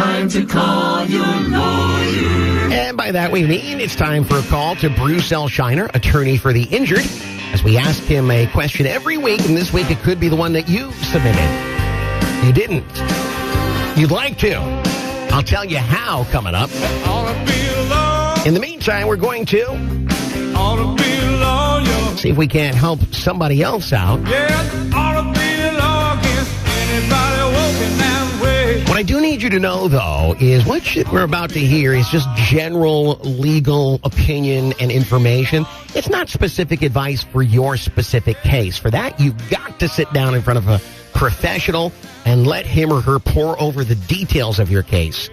time to call your lawyer. And by that we mean it's time for a call to Bruce L. Scheiner, attorney for the injured, as we ask him a question every week, and this week it could be the one that you submitted. You didn't. You'd like to. I'll tell you how coming up. In the meantime, we're going to see if we can't help somebody else out. What I do need you to know, though, is what we're about to hear is just general legal opinion and information. It's not specific advice for your specific case. For that, you've got to sit down in front of a professional and let him or her pour over the details of your case.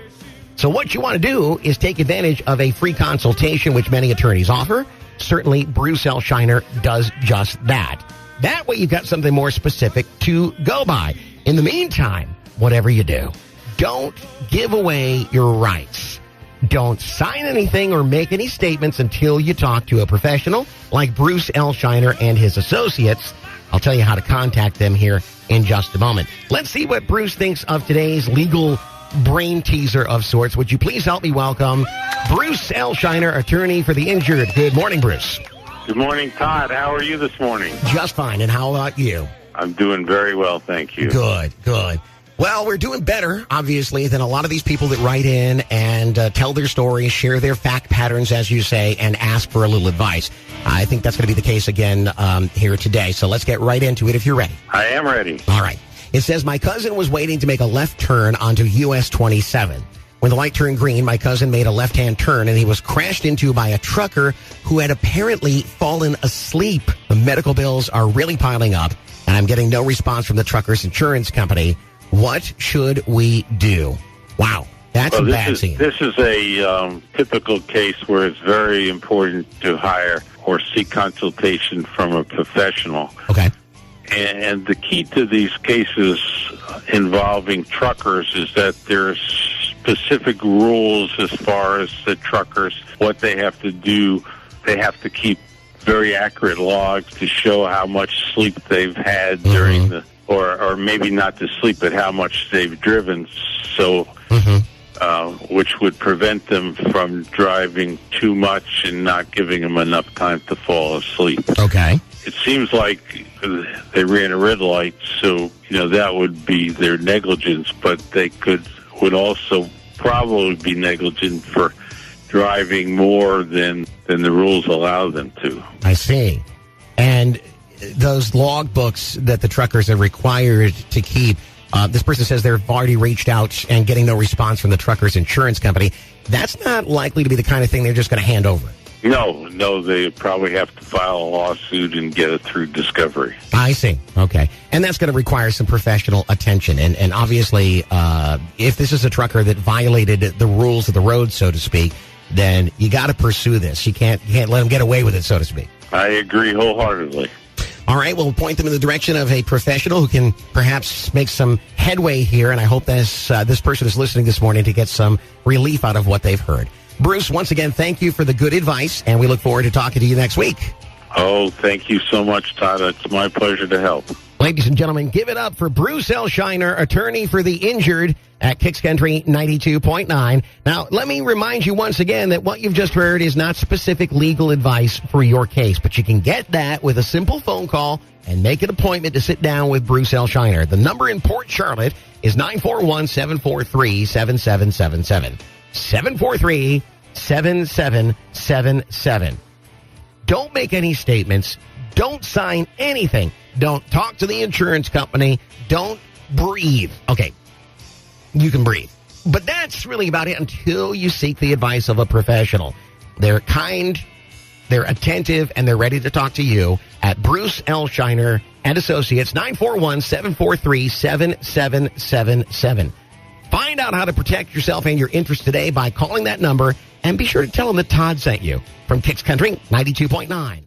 So what you want to do is take advantage of a free consultation, which many attorneys offer. Certainly, Bruce L. Scheiner does just that. That way, you've got something more specific to go by. In the meantime, whatever you do, don't give away your rights. Don't sign anything or make any statements until you talk to a professional like Bruce L. Scheiner and his associates. I'll tell you how to contact them here in just a moment. Let's see what Bruce thinks of today's legal brain teaser of sorts. Would you please help me welcome Bruce L. Scheiner, attorney for the injured. Good morning, Bruce. Good morning, Todd. How are you this morning? Just fine. And how about you? I'm doing very well, thank you. Good. Well, we're doing better, obviously, than a lot of these people that write in and tell their stories, share their fact patterns, as you say, and ask for a little advice. I think that's going to be the case again here today. So let's get right into it if you're ready. I am ready. All right. It says, my cousin was waiting to make a left turn onto US 27. When the light turned green, my cousin made a left-hand turn, and he was crashed into by a trucker who had apparently fallen asleep. The medical bills are really piling up, and I'm getting no response from the trucker's insurance company. What should we do? Wow, that's a bad scene. This is a typical case where it's very important to hire or seek consultation from a professional. Okay. And the key to these cases involving truckers is that there's specific rules as far as the truckers, what they have to do. They have to keep very accurate logs to show how much sleep they've had during the, or maybe not the sleep, but how much they've driven. So, which would prevent them from driving too much and not giving them enough time to fall asleep. Okay. It seems like they ran a red light, so, that would be their negligence, but they would also probably be negligent for driving more than the rules allow them to. I see. And those log books that the truckers are required to keep, this person says they've already reached out and getting no response from the trucker's insurance company. That's not likely to be the kind of thing they're just going to hand over. No, they probably have to file a lawsuit and get it through discovery. I see. Okay. And that's going to require some professional attention. And obviously, if this is a trucker that violated the rules of the road, so to speak, then you got to pursue this. You can't let them get away with it, so to speak. I agree wholeheartedly. All right, we'll point them in the direction of a professional who can perhaps make some headway here, and I hope this person is listening this morning to get some relief out of what they've heard. Bruce, once again, thank you for the good advice, and we look forward to talking to you next week. Oh, thank you so much, Todd. It's my pleasure to help. Ladies and gentlemen, give it up for Bruce L. Scheiner, attorney for the injured at Kicks Country 92.9. Now, let me remind you once again that what you've just heard is not specific legal advice for your case, but you can get that with a simple phone call and make an appointment to sit down with Bruce L. Scheiner. The number in Port Charlotte is 941-743-7777. 743-7777. Don't make any statements. Don't sign anything. Don't talk to the insurance company. Don't breathe. Okay, you can breathe. But that's really about it until you seek the advice of a professional. They're kind, they're attentive, and they're ready to talk to you at Bruce L. Scheiner and Associates, 941-743-7777. Find out how to protect yourself and your interests today by calling that number, and be sure to tell them that Todd sent you from Kicks Country 92.9.